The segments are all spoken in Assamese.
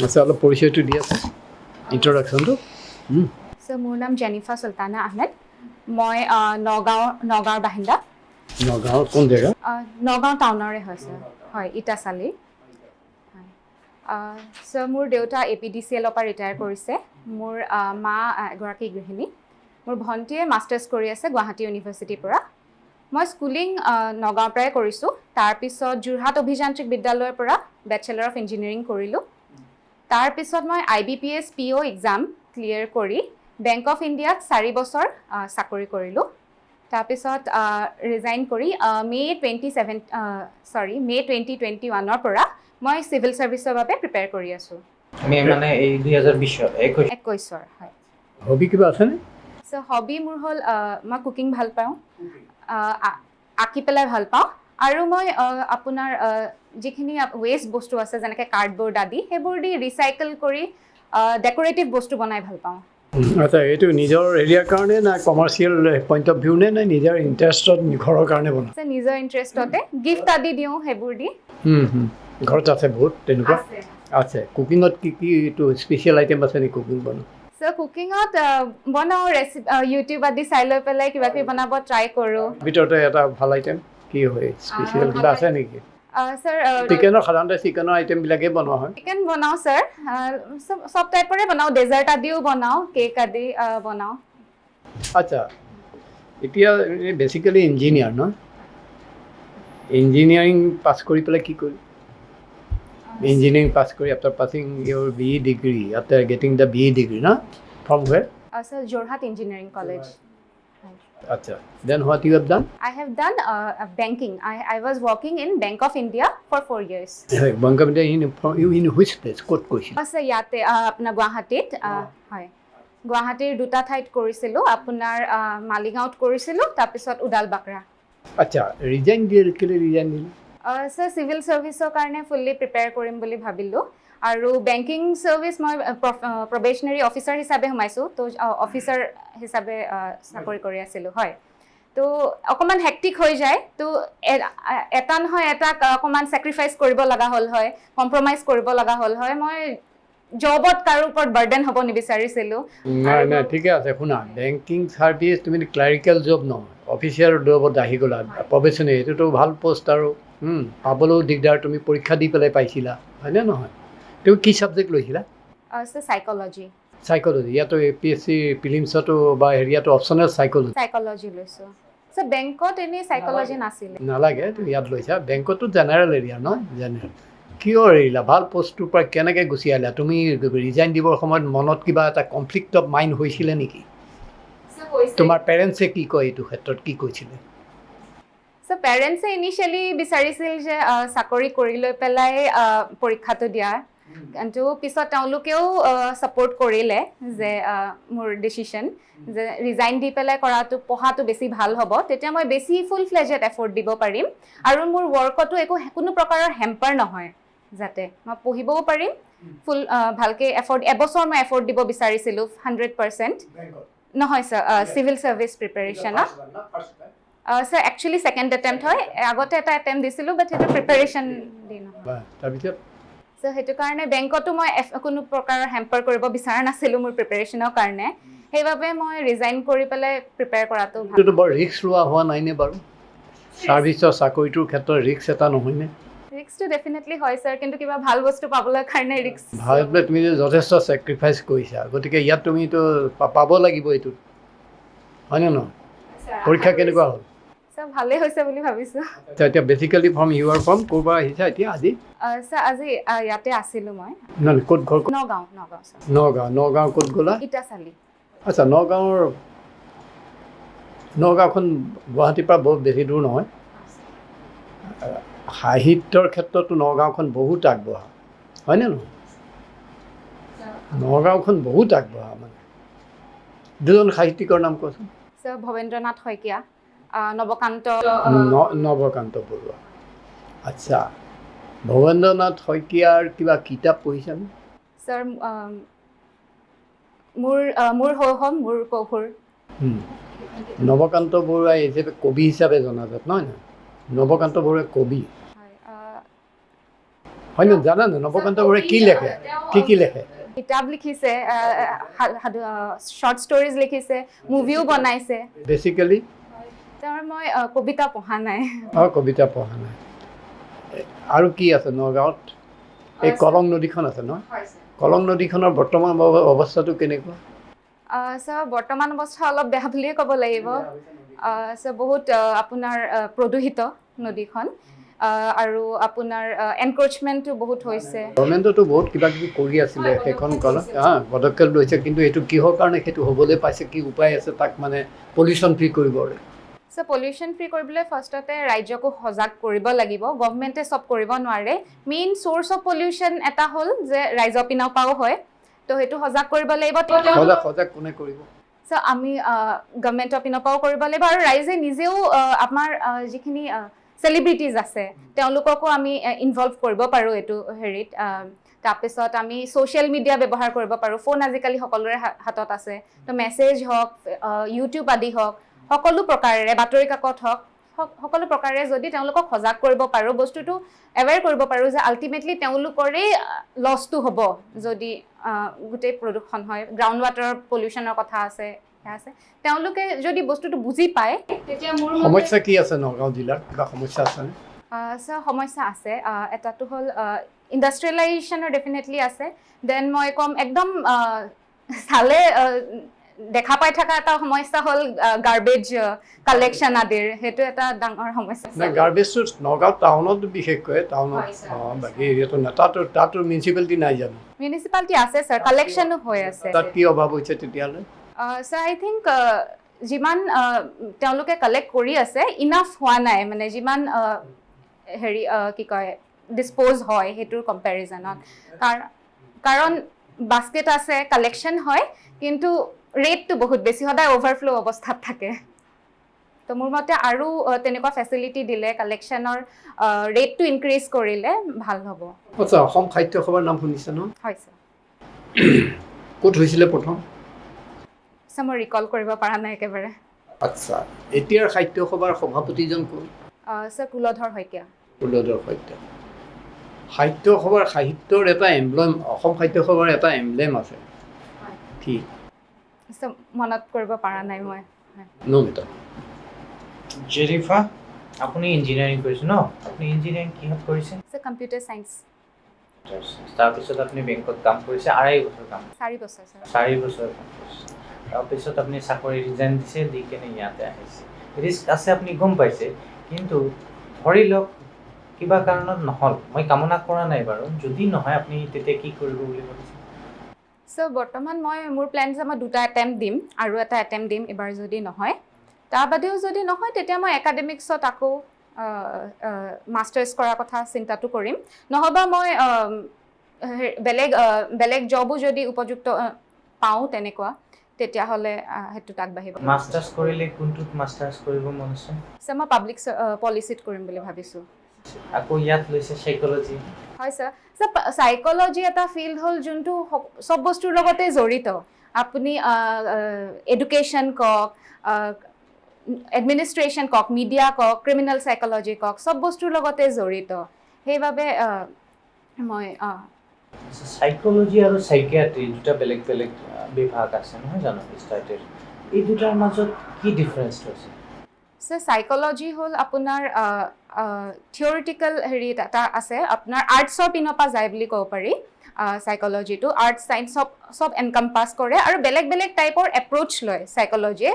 আচ্ছা অলপ পৰিচয়টো দি আছে ইন্ট্ৰডাকশ্যনটো সো মোৰ নাম জেনিফা সুলতানা আহমেদ মই নগাঁৱৰ বাহিন্দা নগাঁৱৰ কোন জেগা নগাঁও টাউনৰে হয় ছাৰ হয় ইটাচালিৰ সো মোৰ দেউতা APDCL পৰা ৰিটায়াৰ কৰিছে মোৰ মা এগৰাকী গৃহিণী মোৰ ভণ্টিয়ে মাষ্টাৰ্ছ কৰি আছে গুৱাহাটী ইউনিভাৰ্চিটিৰ পৰা মই স্কুলিং নগাঁৱৰ পৰাই কৰিছোঁ তাৰপিছত যোৰহাট অভিযান্ত্ৰিক বিদ্যালয়ৰ পৰা বেচেলৰ অফ ইঞ্জিনিয়াৰিং কৰিলোঁ তাৰপিছত মই IBPS PO এক্সাম ক্লিয়াৰ কৰি বেংক অফ ইণ্ডিয়াত 4 বছৰ চাকৰি কৰিলোঁ তাৰপিছত ৰিজাইন কৰি মে 2021ৰ পৰা মই চিভিল ছাৰ্ভিচৰ বাবে প্ৰিপেয়াৰ কৰি আছোঁ মানে এই 2021 হয় হবি কিবা আছেনে সো হবি মোৰ হ'ল মই কুকিং ভাল পাওঁ আঁকি পেলাই ভাল পাওঁ আৰু মই আপোনাৰ যিখিনি ৱেষ্ট বস্তু আছে যেনেকৈ কাৰ্ডবৰ্ড আদি সেইবোৰ দি ৰিচাইকেল কৰি ডেকৰেটিভ বস্তু বনাই ভাল পাওঁ আচ্ছা এইটো নিজৰ এৰিয়াৰ কাৰণে না কমাৰ্চিয়েল পইণ্ট অফ ভিউ নে নিজৰ ইণ্টাৰেষ্টত ঘৰৰ কাৰণে বনাওঁ নিজৰ ইণ্টাৰেষ্টতে গিফ্ট আদি দিওঁ সেইবোৰ দি ঘৰত আছে বহুত তেনেকুৱা আছে কুকিঙত কি কি এইটো স্পেচিয়েল আইটেম আছে নেকি কুকিং বনোৱা সো কুকিঙত বনাওঁ ইউটিউব আদি চাই লৈ পেলাই কিবা কিবি বনাব ট্ৰাই কৰোঁ ভিতৰতে এটা ভাল আইটেম কি হয় স্পেচিয়েল কিবা আছে নেকি ছাৰ সাধাৰণতে চিকেনৰ আইটেমবিলাকেই বনোৱা হয় চিকেন বনাওঁ ছাৰ চব টাইপৰে বনাওঁ ডেজাৰ্ট আদিও বনাওঁ কেক আদি বনাওঁ আচ্ছা এতিয়া বেচিকেলি ইঞ্জিনিয়াৰ ন ইঞ্জিনিয়াৰিং পাছ কৰি পেলাই কি কৰিম ইঞ্জিনিয়াৰিং পাছ কৰি after passing your BE degree after getting the BE degree না from where sir Jorhat engineering college আচ্ছা then what you have done I have done banking. I was working in Bank of India for 4 years. Bank of India in which place? ক'ত কৈছিল আছে ইয়াতে আপোনাৰ গুৱাহাটীত হয় গুৱাহাটীৰ দুটা ঠাইত কৰিছিলোঁ আপোনাৰ মালিগাঁৱত কৰিছিলোঁ তাৰপিছত উদালবাকৰা আচ্ছা ৰিজাইন দিয়ে কেলৈ ৰিজাইন দিলে ছাৰ চিভিল ছাৰ্ভিচৰ কাৰণে ফুল্লি প্ৰিপেয়াৰ কৰিম বুলি ভাবিলোঁ আৰু বেংকিং ছাৰ্ভিচ মই প্ৰবেশ্যনাৰী অফিচাৰ হিচাপে সোমাইছোঁ তো অফিচাৰ হিচাপে চাকৰি কৰি আছিলোঁ হয় তো অকণমান হেক্টিক হৈ যায় তো এটা নহয় এটা অকণমান ছেক্ৰিফাইচ কৰিব লগা হ'ল হয় কম্প্ৰমাইজ কৰিব লগা হ'ল হয় মই জবত কাৰো ওপৰত বাৰ্ডেন হ'ব নিবিচাৰিছিলোঁ নাই ঠিকে আছে শুনা বেংকিং ছাৰ্ভিচ তুমি ক্লাৰিকেল জব নহয় অফিচিয়েল জবত আহি গ'লা প্ৰফেশ্যনেল এইটোতো ভাল পষ্ট আৰু পাবলৈও দিগদাৰ তুমি পৰীক্ষা দি পেলাই পাইছিলা হয়নে নহয় তুমি কি ছাবজেক্ট লৈছিলা চাইক'লজি ইয়াতো APSC প্ৰিলিমছতো বা হেৰিয়াতো অপশ্যনেল চাইক'লজি লৈছোঁ ছাৰ বেংকত এনেই চাইক'লজি নাছিলে নালাগে তুমি ইয়াত লৈছা বেংকতো জেনেৰেল এৰিয়া ন জেনেৰেল কিয় এৰিলা ভাল পষ্টটোৰ পৰা কেনেকৈ গুচি আহিলা তুমি ৰিজাইন দিবৰ সময়ত মনত কিবা এটা কনফ্লিক্ট অফ মাইণ্ড হৈছিলে নেকি তোমাৰ পেৰেণ্টছে কি কয় এইটো ক্ষেত্ৰত কি কৈছিলে চ' পেৰেণ্টছে ইনিচিয়েলি বিচাৰিছিল যে চাকৰি কৰি লৈ পেলাই পৰীক্ষাটো দিয়াৰ কিন্তু পিছত তেওঁলোকেও ছাপোৰ্ট কৰিলে যে মোৰ ডিচিশ্যন যে ৰিজাইন দি পেলাই কৰাটো পঢ়াটো বেছি ভাল হ'ব তেতিয়া মই বেছি ফুল ফ্লেজেড এফৰ্ট দিব পাৰিম আৰু মোৰ ৱৰ্কতো কোনো প্ৰকাৰৰ হেম্পাৰ নহয় যাতে মই পঢ়িবও পাৰিম ফুল ভালকৈ এবছৰ মই এফৰ্ট দিব বিচাৰিছিলোঁ 100% নহয় ছাৰ চিভিল ছাৰ্ভিচ প্ৰিপেৰেশ্যনত ছাৰ একচুৱেলি ছেকেণ্ড এটেম্প্ট হয় আগতে এটা এটেম্প্ট দিছিলোঁ বাট সেইটো প্ৰিপেৰেশ্যন দি নহয় তাৰপিছত চ' সেইটো কাৰণে বেংকতো মই কোনো প্ৰকাৰৰ হেম্পাৰ কৰিব বিচৰা নাছিলোঁ মোৰ প্ৰিপেৰেশ্যনৰ কাৰণে সেইবাবে মই ৰিজাইন কৰি পেলাই প্ৰিপেয়াৰ কৰাটো ভাল বৰ ৰিস্ক লোৱা হোৱা নাইনে বাৰু ছাৰ্ভিচৰ চাকৰিটোৰ ক্ষেত্ৰত ৰিস্ক এটা নহয়নে ৰিস্কটো ডেফিনেটলি হয় ছাৰ কিন্তু কিবা ভাল বস্তু পাবলৈ কাৰণে ৰিস্ক ভাল বোলে তুমি যে যথেষ্ট ছেক্ৰিফাইচ কৰিছা গতিকে ইয়াত তুমিতো পাব লাগিব এইটোত হয়নে নহয় পৰীক্ষা কেনেকুৱা হ'ল ছাৰ ভালেই হৈছে বুলি ভাবিছোঁ এতিয়া বেচিকেলি ফ্ৰম ইউআৰ ফ্ৰম ক'ৰ পৰা আহিছা এতিয়া আজি ছাৰ আজি ইয়াতে আছিলোঁ মই নহয় ক'ত ঘৰ নগাঁও ছাৰ নগাঁও ক'ত গ'লা ইটাচালি আচ্ছা নগাঁওখন গুৱাহাটীৰ পৰা বহুত বেছি দূৰ নহয় সাহিত্যৰ ক্ষেত্ৰতো নগাঁওখন বহুত আগবঢ়া হয়নে নহয় নগাঁওখন বহুত আগবঢ়া মানে দুজন সাহিত্যিকৰ নাম কোৱাচোন ছাৰ ভৱেন্দ্ৰনাথ শইকীয়া নৱকান্ত বৰুৱা আচ্ছা ভৱেন্দ্ৰনাথ শইকীয়াৰ কিবা কিতাপ পঢ়িছানে ছাৰ মোৰ সৌহম মোৰ কৌশৰ নৱকান্ত বৰুৱা হিচাপে কবি হিচাপে জনাজাত নহয় নৱকান্ত বৰুৱা কবি হয় নে জানানে নৱকান্ত বৰুৱাই কি লেখে কি লেখে কিতাপ লিখিছে, শ্বৰ্ট ষ্টৰিজ লিখিছে, মুভিও বনাইছে। বেচিকেলি তেওঁৰ মই কবিতা পঢ়া নাই। কবিতা পঢ়া নাই। আৰু কি আছে নগাঁৱত? এই কলং নদীখন আছে ন? কলং নদীখনৰ বৰ্তমান অৱস্থাটো কেনেকুৱা? বৰ্তমান অৱস্থা অলপ বেয়া বুলিয়ে ক'ব লাগিব। বহুত আপোনাৰ প্ৰদূষিত নদীখন, আৰু আপোনাৰ এনক্ৰচমেণ্টটো বহুত হৈছে। গভৰ্ণমেণ্টতো বহুত কিবা কিবি কৰি আছিলে, সেইখন পদক্ষেপ লৈছে, কিন্তু এইটো কিহৰ কাৰণে সেইটো হ'বলৈ পাইছে, কি উপায় আছে তাক মানে পলিউশ্যন ফ্ৰী কৰিবলৈ? পলিউশ্যন ফ্ৰী কৰিবলৈ ফাৰ্ষ্টতে ৰাজ্যকো সজাগ কৰিব লাগিব। গভৰ্ণমেণ্টে চব কৰিব নোৱাৰে। মেইন চ'ৰ্চ অফ পলিউশ্যন এটা হ'ল যে ৰাইজৰ পিনৰ পৰাও হয়, তো সেইটো সজাগ কৰিব লাগিব। সজাগ কোনে কৰিব? আমি গভৰ্ণমেণ্টৰ পিনৰ পৰাও কৰিব লাগিব, আৰু ৰাইজে নিজেও আমাৰ যিখিনি চেলিব্ৰিটিজ আছে তেওঁলোককো আমি ইনভলভ কৰিব পাৰোঁ এইটো হেৰিত। তাৰপিছত আমি ছ'চিয়েল মিডিয়া ব্যৱহাৰ কৰিব পাৰোঁ। ফোন আজিকালি সকলোৰে হাতত আছে, তো মেছেজ হওক, ইউটিউব আদি হওক, সকলো প্ৰকাৰেৰে, বাতৰি কাকত হওক, সকলো প্ৰকাৰে যদি তেওঁলোকক সজাগ কৰিব পাৰোঁ, বস্তুটো এৱেৰ কৰিব পাৰোঁ যে আল্টিমেটলি তেওঁলোকৰেই লছটো হ'ব যদি গোটেই প্ৰদূষণ হয়। গ্ৰাউণ্ড ৱাটাৰৰ পলিউশ্যনৰ কথা আছে, তেওঁলোকে যদি বস্তুটো বুজি পায় তেতিয়া মোৰ সমস্যা কি আছে নগাঁও জিলাৰ? কিবা সমস্যা আছেনে? সমস্যা আছে। এটাটো হ'ল ইণ্ডাষ্ট্ৰিয়েলাইজেশ্যনৰ ডেফিনেটলি আছে। দেন মই ক'ম একদম চালে দেখা পাই থকা এটা সমস্যা হ'ল গাৰ্বেজ কালেকশ্যন আদিৰ, সেইটো এটা ডাঙৰ সমস্যা। গাৰ্বেজটো নগাঁও টাউনত বিশেষকৈ টাউনত, বাকী এৰিয়াটো নাই। তাতো মিউনিচিপালিটি নাই জানো? মিউনিচিপালিটি আছে ছাৰ, কালেকশ্যনো হৈ আছে। তাত কি অভাৱ হৈছে তেতিয়াহ'লে? ছাৰ আই থিংক যিমান তেওঁলোকে কালেক্ট কৰি আছে ইনাফ হোৱা নাই, মানে যিমান হেৰি কি কয় ডিছপ'জ হয় সেইটোৰ কম্পেৰিজনত। কাৰণ বাস্কেট আছে, কালেকশ্যন হয়, কিন্তু ৰেটটো বহুত বেছি, সদায় অ'ভাৰফ্ল' অৱস্থাত থাকে। তো মোৰ মতে আৰু তেনেকুৱা ফেচিলিটি দিলে, কালেকশ্যনৰ ৰেটটো ইনক্ৰিজ কৰিলে ভাল হ'ব। আচ্ছা, অসম সাহিত্য সভাৰ নাম শুনিছে ন? হয় ছাৰ। ক'ত হৈছিলে প্ৰথম? ছাৰ মই ৰিকল কৰিব পৰা নাই একেবাৰে। আচ্ছা, এতিয়াৰ সাহিত্য সভাৰ সভাপতিজন কোন? ছাৰ কুলধৰ শইকীয়া। কুলধৰ শইকীয়া। সাহিত্য সভাৰ সাহিত্যৰ এটা এমব্লেম, অসম সাহিত্য সভাৰ এটা এমব্লেম আছে, কি? মনত কৰিব পৰা নাই মই। নমিতা জেৰিফা, আপুনি ইঞ্জিনিয়াৰিং কৰিছে ন? আপুনি ইঞ্জিনিয়াৰিং কিহত কৰিছে? Computer science. তাৰপিছত আপুনি বেংকত কাম কৰিছে 2.5 বছৰ কাম? 4 বছৰ ছাৰ। 4 বছৰ কাম কৰিছে। তাৰপিছত আপুনি চাকৰি ৰিজাইন দিছে, দি কেনে ইয়াতে আহিছে। ৰিস্ক আছে আপুনি গম পাইছে, কিন্তু ধৰি লওক কিবা কাৰণত নহ'ল, মই কামনা কৰা নাই বাৰু, যদি নহয় আপুনি তেতিয়া কি কৰিব বুলি ভাবিছে? চ' বৰ্তমান মোৰ প্লেন যে মই 2টা এটেম্প দিম, আৰু এটা এটেম্প দিম এইবাৰ যদি নহয়। তাৰ বাদেও যদি নহয় তেতিয়া মই একাডেমিক্সত আকৌ মাষ্টাৰ্ছ কৰাৰ কথা চিন্তাটো কৰিম। নহ'বা মই বেলেগ জবো যদি উপযুক্ত পাওঁ তেনেকুৱা, তেতিয়াহ'লে সেইটোত আগবাঢ়িব। মাষ্টাৰ্ছ কৰিলে কোনটোত মাষ্টাৰ্ছ কৰিব মন আছে? ছাৰ মই পাব্লিক পলিচিত কৰিম বুলি ভাবিছোঁ। আকৌ ইয়াত লৈছে সাইক'লজি। হয় ছাৰ। সাইক'লজি এটা ফিল্ড হ'ল যোনটো চব বস্তুৰ লগতে জড়িত। আপুনি এডুকেশ্যন কওক, এডমিনিষ্ট্ৰেশ্যন কওক, মিডিয়া কওক, ক্ৰিমিনেল সাইক'লজি কওক, চব বস্তুৰ লগতে জড়িত। সেইবাবে মই সাইক'লজি আৰু সাইকিয়াট্ৰি দুটা বেলেগ বেলেগ বিভাগ আছে নহয় জানো ষ্টাডিৰ? এই দুটাৰ মাজত কি ডিফাৰেঞ্চ হৈছে? ছাৰ সাইক'লজি হ'ল আপোনাৰ থিয়ৰিটিকেল হেৰি এটা আছে, আপোনাৰ আৰ্টছৰ পিনৰ পৰা যায় বুলি ক'ব পাৰি। সাইক'লজিটো আৰ্টছ চাইন্স চব এনকাম্পাছ কৰে, আৰু বেলেগ বেলেগ টাইপৰ এপ্ৰ'চ লয় সাইক'লজিয়ে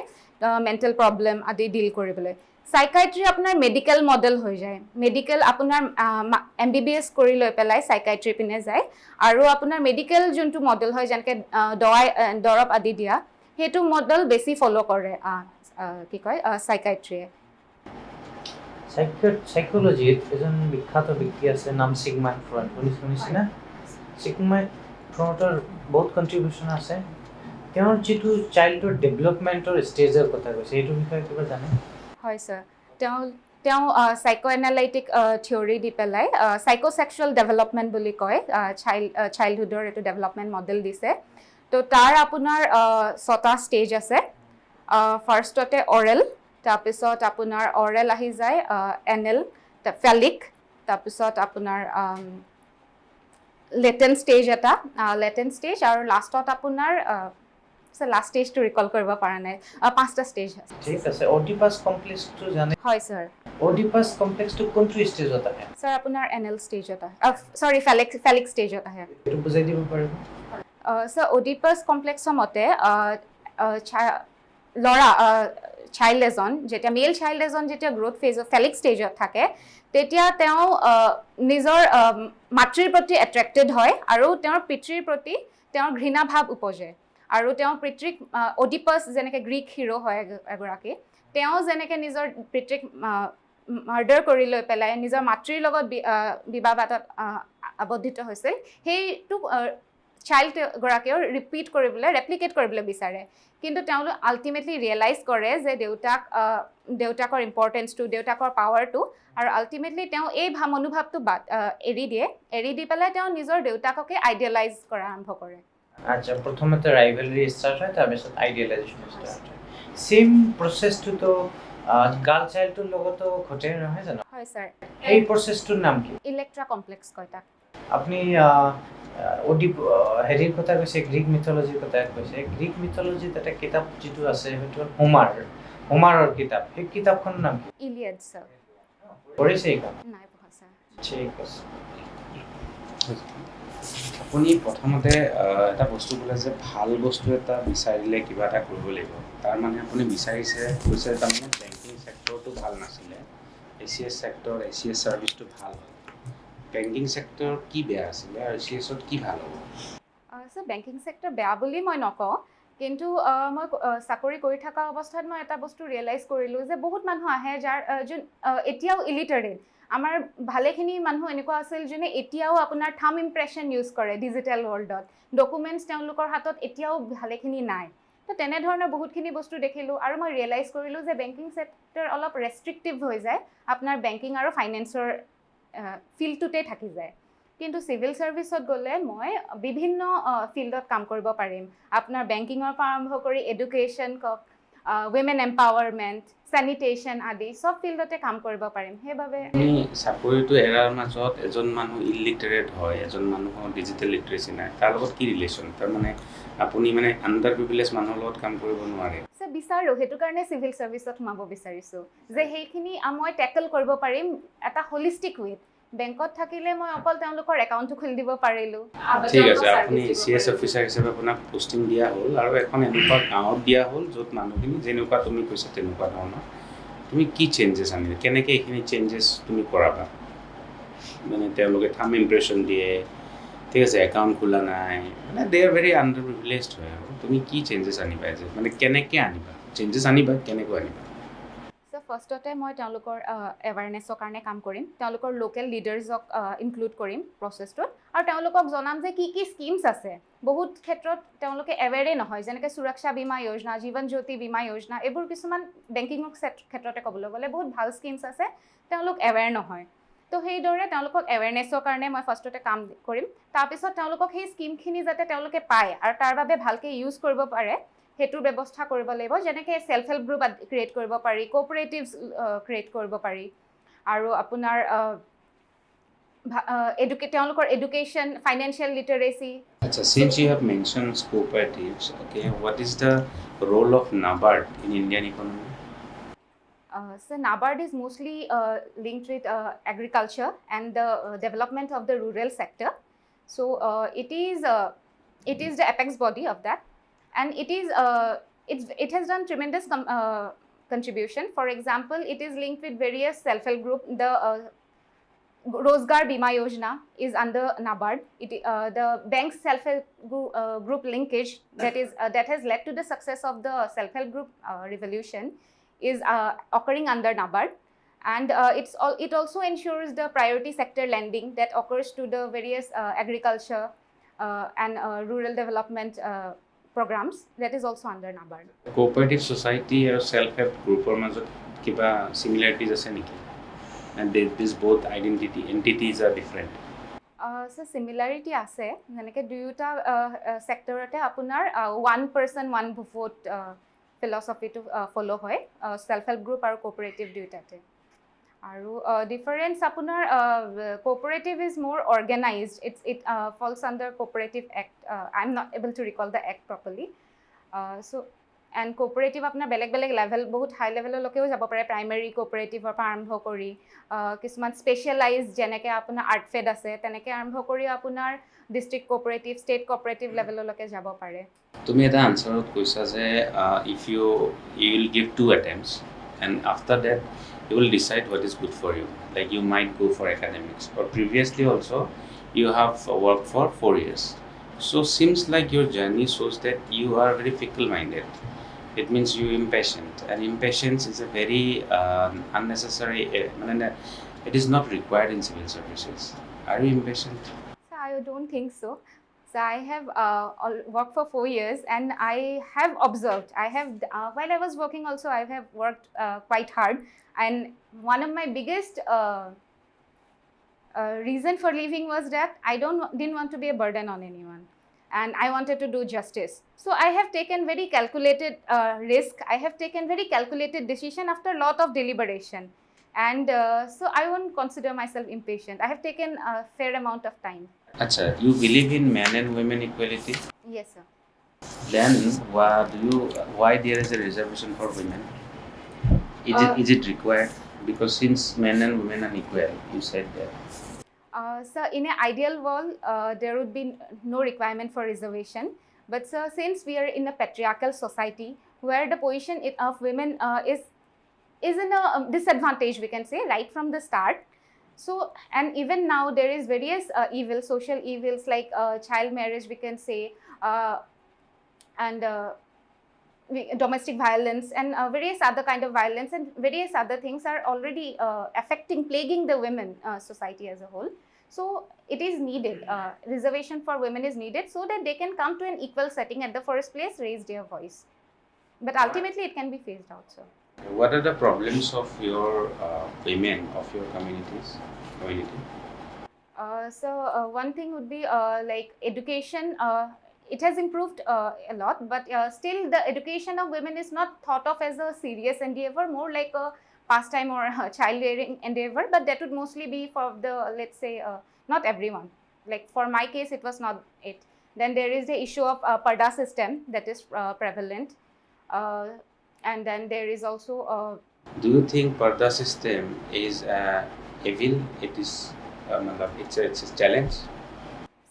মেণ্টেল প্ৰব্লেম আদি ডিল কৰিবলৈ। সাইকাইট্ৰি আপোনাৰ মেডিকেল মডেল হৈ যায়। মেডিকেল আপোনাৰ MBBS কৰি লৈ পেলাই সাইকাইট্ৰি পিনে যায়, আৰু আপোনাৰ মেডিকেল যোনটো মডেল হয় যেনেকৈ দৰৱ আদি দিয়া, সেইটো মডেল বেছি ফ'ল' কৰে কি কয় সাইকাইট্ৰিয়ে। সাইক'লজিত এজন বিখ্যাত ব্যক্তি আছে, নাম চিগমাণ্ড ফ্ৰইড, শুনিছেনে? চিগমাণ্ড ফ্ৰইডৰ বহুত কণ্ট্ৰিবিউশ্যন আছে। তেওঁৰ যিটো চাইল্ডৰ ডেভেলপমেণ্টৰ ষ্টেজৰ কথা কৈছে, এইটোৰ বিষয়ে কিবা জানে? হয় ছাৰ, তেওঁ চাইকো এনালাইটিক থিয়ৰি দি পেলাই চাইকোচেক্সুৱেল ডেভেলপমেণ্ট বুলি কয়, চাইল্ডহুডৰ এইটো ডেভেলপমেণ্ট মডেল দিছে। তো তাৰ আপোনাৰ 6টা ষ্টেজ আছে। ফাৰ্ষ্টতে অৰেল, তাৰপিছত আপোনাৰ অৰেল আহি যায় এনেল, ফেলিক, তাৰপিছত আপোনাৰ লেটেণ্ট ষ্টেজ আৰু লাষ্টত আপোনাৰ লাষ্ট ষ্টেজটো ৰিকল কৰিব পৰা নাই 5টা ষ্টেজ আছে ঠিক আছে অডিপাছ কমপ্লেক্সটো জানে হয় ছাৰ অডিপাছ কমপ্লেক্সটো কোনটো ষ্টেজত আহে ছাৰ আপোনাৰ এনএল ষ্টেজত আহে ফেলিক ষ্টেজত আহে এইটো বুজাই দিব পাৰিব ছাৰ অডিপাছ কমপ্লেক্সৰ মতে ল'ৰা চাইল্ড এজন যেতিয়া মেল চাইল্ড এজন যেতিয়া গ্ৰোথ ফেজত ফেলিক ষ্টেজত থাকে তেতিয়া তেওঁ নিজৰ মাতৃৰ প্ৰতি এট্ৰেক্টেড হয় আৰু তেওঁৰ পিতৃৰ প্ৰতি তেওঁৰ ঘৃণা ভাৱ উপজে আৰু তেওঁৰ পিতৃক অডিপাছ যেনেকৈ গ্ৰীক হিৰো হয় এগৰাকী তেওঁ যেনেকৈ নিজৰ পিতৃক মাৰ্ডাৰ কৰি লৈ পেলাই নিজৰ মাতৃৰ লগত বিবাহবাদত আবদ্ধিত হৈছিল সেইটো চাইল্ডগৰাকীয়েও ৰেপ্লিকেট কৰিবলৈ বিচাৰে কিন্তু তেওঁলোক আল্টিমেটলি ৰিয়েলাইজ কৰে যে দেউতাকৰ ইম্পৰ্টেঞ্চটো দেউতাকৰ পাৱাৰটো আৰু আল্টিমেটলি তেওঁ এই মনোভাৱটো এৰি দি পেলাই তেওঁ নিজৰ দেউতাককে আইডিয়েলাইজ কৰা আৰম্ভ কৰে আচ্ছা প্ৰথমতে ৰাইভেলৰি ষ্টাৰ্ট হয় তাৰপিছত আইডিয়েলাইজেশ্যন ষ্টাৰ্ট হয় সেম প্ৰচেছটোতো গাৰ্ল চাইল্ডটোৰ লগতো ঘটে নহয় জানো হয় ছাৰ এই প্ৰচেছটোৰ নাম কি ইলেক্ট্ৰা কমপ্লেক্স কয় তাক আপুনি হেৰিৰ কথা কৈছে গ্ৰীক মিথলজিৰ কথা কৈছে গ্ৰীক মিথলজিত এটা কিতাপ যিটো আছে সেইটো হ'ল হোমাৰৰ কিতাপ সেই কিতাপখনৰ নাম কি ইলিয়াড ছাৰ পঢ়িছে এইখন নাই পঢ়া ছাৰ ঠিক আছে আপুনি প্ৰথমতে এটা বস্তু ক'লে যে ভাল বস্তু এটা বিচাৰিলে কিবা এটা কৰিব লাগিব তাৰ মানে আপুনি কৈছে তাৰমানে বেংকিং ছেক্টৰটো ভাল নাছিলে ACS ছেক্টৰ ACS ছাৰ্ভিচটো ভাল হয় বেংকিং ছেক্টৰ কি বেয়া আছিলে আৰু ACSত কি ভাল হ'ব ছাৰ বেংকিং ছেক্টৰ বেয়া বুলি মই নকওঁ কিন্তু মই চাকৰি কৰি থকা অৱস্থাত মই এটা বস্তু ৰিয়েলাইজ কৰিলোঁ যে বহুত মানুহ আহে যাৰ যোন এতিয়াও ইলিটাৰেট আমাৰ ভালেখিনি মানুহ এনেকুৱা আছিল যোনে এতিয়াও আপোনাৰ থাম ইম্প্ৰেশ্যন ইউজ কৰে ডিজিটেল ৱৰ্ল্ডত ডকুমেণ্টছ তেওঁলোকৰ হাতত এতিয়াও ভালেখিনি নাই তো তেনেধৰণৰ বহুতখিনি বস্তু দেখিলোঁ আৰু মই ৰিয়েলাইজ কৰিলোঁ যে বেংকিং ছেক্টৰ অলপ ৰেষ্ট্ৰিক্টিভ হৈ যায় আপোনাৰ বেংকিং আৰু ফাইনেন্সৰ ফিল্ডটোতে থাকি যায় কিন্তু চিভিল ছাৰ্ভিচত গ'লে মই বিভিন্ন ফিল্ডত কাম কৰিব পাৰিম আপোনাৰ বেংকিঙৰ পৰা আৰম্ভ কৰি এডুকেশ্যন কওক উইমেন এম্পাৱাৰমেণ্ট চেনিটেশ্যন আদি চব ফিল্ডতে কাম কৰিব পাৰিম সেইবাবে আপুনি চাকৰিটো এৰাৰ মাজত এজন মানুহ ইলিটাৰেট হয় এজন মানুহৰ ডিজিটেল লিটাৰেচি নাই তাৰ লগত কি ৰিলেশ্যন তাৰমানে আপুনি মানে আণ্ডাৰ প্ৰিভিলেজ মানুহৰ লগত কাম কৰিব নোৱাৰে বিচাৰোঁ সেইটো কাৰণে চিভিল ছাৰ্ভিচত সোমাব বিচাৰিছোঁ যে সেইখিনি মই টেকল কৰিব পাৰিম এটা হলিষ্টিক ৱেত বেংকত থাকিলে মই অকল তেওঁলোকৰ একাউণ্টটো খুলি দিব পাৰিলোঁ ঠিক আছে আপুনি ACS অফিচাৰ হিচাপে আপোনাক পোষ্টিং দিয়া হ'ল আৰু এখন এনেকুৱা গাঁৱত দিয়া হ'ল য'ত মানুহখিনি যেনেকুৱা তুমি কৈছা তেনেকুৱা ধৰণৰ তুমি কি চেঞ্জেছ আনিবা কেনেকৈ এইখিনি চেঞ্জেছ তুমি কৰাবা মানে তেওঁলোকে থাম ইম্প্ৰেশ্যন দিয়ে ঠিক আছে একাউণ্ট খোলা নাই মানে দে আৰ ভেৰি আণ্ডাৰ প্ৰিভিলেজড হয় আৰু তুমি কি চেঞ্জেছ আনিবা যে মানে কেনেকৈ আনিবা চেঞ্জেছ আনিবা কেনেকৈ আনিবা ফাৰ্ষ্টতে মই তেওঁলোকৰ এৱাৰনেছৰ কাৰণে কাম কৰিম তেওঁলোকৰ লোকেল লিডাৰ্ছক ইনক্লুড কৰিম প্ৰচেছটোত আৰু তেওঁলোকক জনাম যে কি কি স্কিমছ আছে বহুত ক্ষেত্ৰত তেওঁলোকে এৱেৰে নহয় যেনেকৈ সুৰক্ষা বীমা যোজনা জীৱন জ্যোতি বীমা যোজনা এইবোৰ কিছুমান বেংকিঙৰ ক্ষেত্ৰতে ক'বলৈ গ'লে বহুত ভাল স্কিমছ আছে তেওঁলোক এৱেৰ নহয় তো সেইদৰে তেওঁলোকক এৱেৰনেছৰ কাৰণে মই ফাৰ্ষ্টতে কাম কৰিম তাৰপিছত তেওঁলোকক সেই স্কিমখিনি যাতে তেওঁলোকে পায় আৰু তাৰ বাবে ভালকৈ ইউজ কৰিব পাৰে সেইটোৰ ব্যৱস্থা কৰিব লাগিব যেনেকৈ ছেল্ফ হেল্প গ্ৰুপ ক্ৰিয়েট কৰিব পাৰি কোঅপাৰেটিভছ ক্ৰিয়েট কৰিব পাৰি আৰু আপোনাৰ তেওঁলোকৰ এডুকেশ্যন ফাইনেন্সিয়েল লিটাৰেচি আচ্ছা since you have mentioned cooperatives okay what is the role of NABARD in Indian economy so NABARD is mostly linked with agriculture and the development of the rural sector so it is the apex body of that and it has done tremendous contribution for example it is linked with various self-help group the Rozgar Bima Yojana is under NABARD the bank's self-help group linkage that has led to the success of the self-help group revolution is occurring under NABARD and it also ensures the priority sector lending that occurs to the various agriculture and rural development programs that is also under NABARD. Cooperative society or self-help group or major kiba similarities ase niki and these both entities are different so similarity ase janeke duyuta sector ate apunar one person one vote philosophy to follow hoy self help group aru cooperative duyutate আৰু ডিফাৰেঞ্চ আপোনাৰ cooperative is more organized. It falls under cooperative act. I'm not able to recall the act properly. So and cooperative আপোনাৰ বেলেগ বেলেগ লেভেল বহুত হাই লেভেললৈকেও যাব পাৰে প্ৰাইমেৰী কোঅপাৰেটিভৰ পৰা আৰম্ভ কৰি কিছুমান স্পেচিয়েলাইজ যেনেকৈ আপোনাৰ আৰ্টফেড আছে তেনেকৈ আৰম্ভ কৰি আপোনাৰ ডিষ্ট্ৰিক্ট কোঅপাৰেটিভ ষ্টেট কোঅপাৰেটিভ লেভেললৈকে যাব পাৰে তুমি এটা আনচাৰত কৈছা যে if you will give 2 attempts and after that you will decide what is good for you, like you might go for academics, or previously also you have worked for 4 years. So seems like your journey shows that you are very fickle minded. It means you impatient, and impatience is a very unnecessary it is not required in civil services. Are you impatient? So I don't think so. So I have worked for 4 years and I have observed. I have while I was working also I have worked quite hard, and one of my biggest reason for leaving was that I didn't want to be a burden on anyone, and I wanted to do justice. So I have taken very calculated risk. I have taken very calculated decision after a lot of deliberation, and so I won't consider myself impatient. I have taken a fair amount of time. Acha, you believe in men and women equality? Yes, sir. Then why there is a reservation for women? Is it required? Because since men and women are equal, you said that. Sir, in an ideal world, there would be no requirement for reservation. But sir, since we are in a patriarchal society where the position of women is in a disadvantage, we can say, right from the start. So, and even now there is various evils, social evils like child marriage, we can say, and domestic violence and various other kind of violence and various other things are already plaguing the women society as a whole. So it is needed, reservation for women is needed so that they can come to an equal setting at the first place, raise their voice. But ultimately it can be phased out, sir. What are the problems of your women of your community? So one thing would be like education. It has improved a lot, but still the education of women is not thought of as a serious endeavor, more like a pastime or a child rearing endeavor. But that would mostly be for the, let's say, not everyone. Like for my case, it was not it. Then there is the issue of parda system that is prevalent. And then there is also Do you think parda system is evil? It is it's a challenge?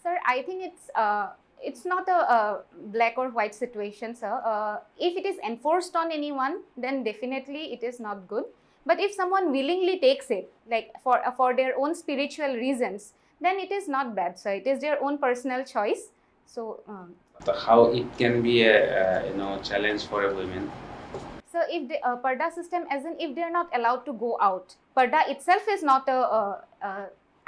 Sir, I think it's not a black or white situation, sir. If it is enforced on anyone, then definitely it is not good. But if someone willingly takes it, like for their own spiritual reasons, then it is not bad, sir. It is their own personal choice. So How it can be a challenge for a woman? so if the parda system, as in if they are not allowed to go out, parda itself is not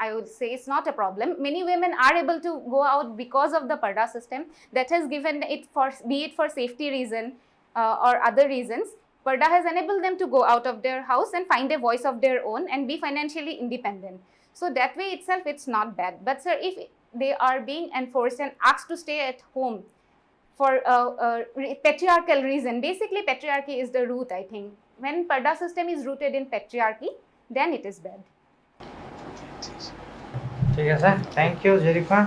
I would say it's not a problem. Many women are able to go out because of the parda system that has given it for, be it for safety reason or other reasons. Parda has enabled them to go out of their house and find a voice of their own and be financially independent. So that way itself it's not bad. But sir, if they are being enforced and asked to stay at home for patriarchal reason, basically patriarchy is the root, I think. When parda system is rooted in patriarchy, then it is bad. ঠিক আছে, থ্যাংক ইউ জেৰিফা।